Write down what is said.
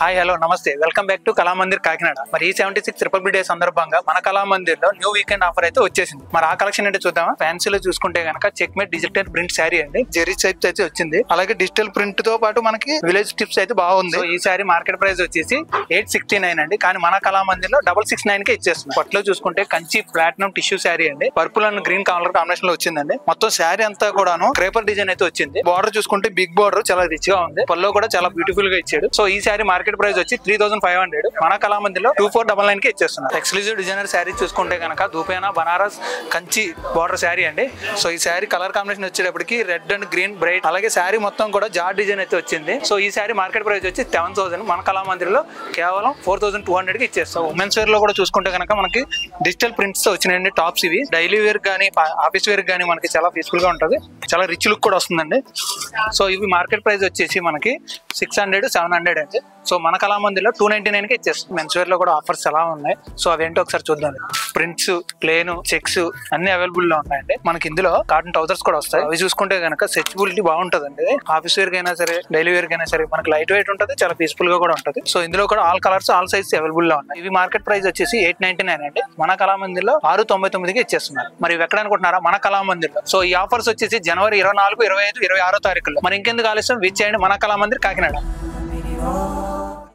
Hi hello నమస్తే welcome back to Kalamandir Kakinada. మరి ఈ 76 రిపబ్లిక్ డే సందర్భంగా మన కళామందిర్ లో న్యూ వీకెండ్ ఆఫర్ అయితే వచ్చేసింది. మరి ఆ కలెక్షన్ అంటే చూద్దామా. ఫ్యాన్సీలో చూసుకుంటే కనుక checkmate digital print sari అండి, జెరీ టైప్స్ అయితే వచ్చింది. అలాగే డిజిటల్ ప్రింట్ తో పాటు మనకి విలేజ్ టిప్స్ అయితే బాగుంది. ఈ శారీ మార్కెట్ ప్రైస్ వచ్చేసి 869 అండి, కానీ మన కళామందిర్ లో 669 కే ఇచ్చేస్తుంది. పట్లో చూసుకుంటే కంచి ప్లాటినం టిష్యూ శారీ అండి, purple and green colour combination లో వచ్చిందండి. మొత్తం శారీ అంతా కూడాను క్రేపర్ డిజైన్ అయితే వచ్చింది. బార్డర్ చూసుకుంటే బిగ్ బార్డర్ చాలా రిచ్ గా ఉంది, పల్లో కూడా చాలా బ్యూటిఫుల్ గా ఇచ్చాడు. సో ఈ శారీ మార్కెట్ ప్రైస్ వచ్చి 3500, మన కళామందిలో 2499 కి ఇచ్చేస్తున్నారు. ఎక్స్క్లూజివ్ డిజైనర్ శారీ చూసుకుంటే కనుక దూపేనా బనారస్ కంచి బార్డర్ శారీ అండి. సో ఈ శారీ కలర్ కాంబినేషన్ వచ్చేటప్పటికి రెడ్ అండ్ గ్రీన్ బ్రైట్, అలాగే శారీ మొత్తం కూడా జార్ డిజైన్ అయితే వచ్చింది. సో ఈ శారీ మార్కెట్ ప్రైస్ వచ్చి 7000, మన కళామందిలో కేవలం 4200 కి ఇచ్చేస్తాం. ఉమెన్స్ వేర్ లో కూడా చూసుకుంటే కనుక మనకి డిజిటల్ ప్రింట్స్ వచ్చినాయండి. టాప్స్ ఇవి డైలీ వేర్ కానీ ఆఫీస్ వేర్ కానీ మనకి చాలా పీస్ఫుల్ గా ఉంటుంది, చాలా రిచ్ లుక్ కూడా వస్తుందండి. సో ఇవి మార్కెట్ ప్రైస్ వచ్చేసి మనకి 600, 700 అండి. సో మన కళామందిలో 299 కి ఇచ్చేస్తుంది. మెన్స్ వేర్ లో కూడా ఆఫర్స్ ఎలా ఉన్నాయి, సో అవేంటో ఒకసారి చూద్దాం. ప్రింట్స్, ప్లేన్, చెక్స్ అన్ని అవైలబుల్ లో ఉన్నాయండి. మనకి ఇందులో కాటన్ ట్రౌజర్స్ కూడా వస్తాయి. అవి చూసుకుంటే కనుక స్ట్రెచబిలిటీ బాగుంటదండి. ఆఫీస్ వేర్ కైనా సరే, డైలీ వేర్ కైనా సరే మనకి లైట్ వెయిట్ ఉంటుంది, చాలా పీస్ఫుల్ గా కూడా ఉంటుంది. సో ఇందులో కూడా all colours, all size available లో ఉన్నాయి. ఇవి మార్కెట్ ప్రైస్ వచ్చేసి 899 అండి, మన కళామందిలో 699 కి ఇచ్చేస్తున్నారు. మరి ఇవి ఎక్కడ అనుకుంటున్నారా, మన కళామందిలో. సో ఈ ఆఫర్స్ వచ్చేసి జనవరి 24, 25, 26 తారీఖుల్లో. మరి ఇంకెందుకు ఆలస్యం, విచ్చేయండి మన కళామందిర్ కాకినాడ.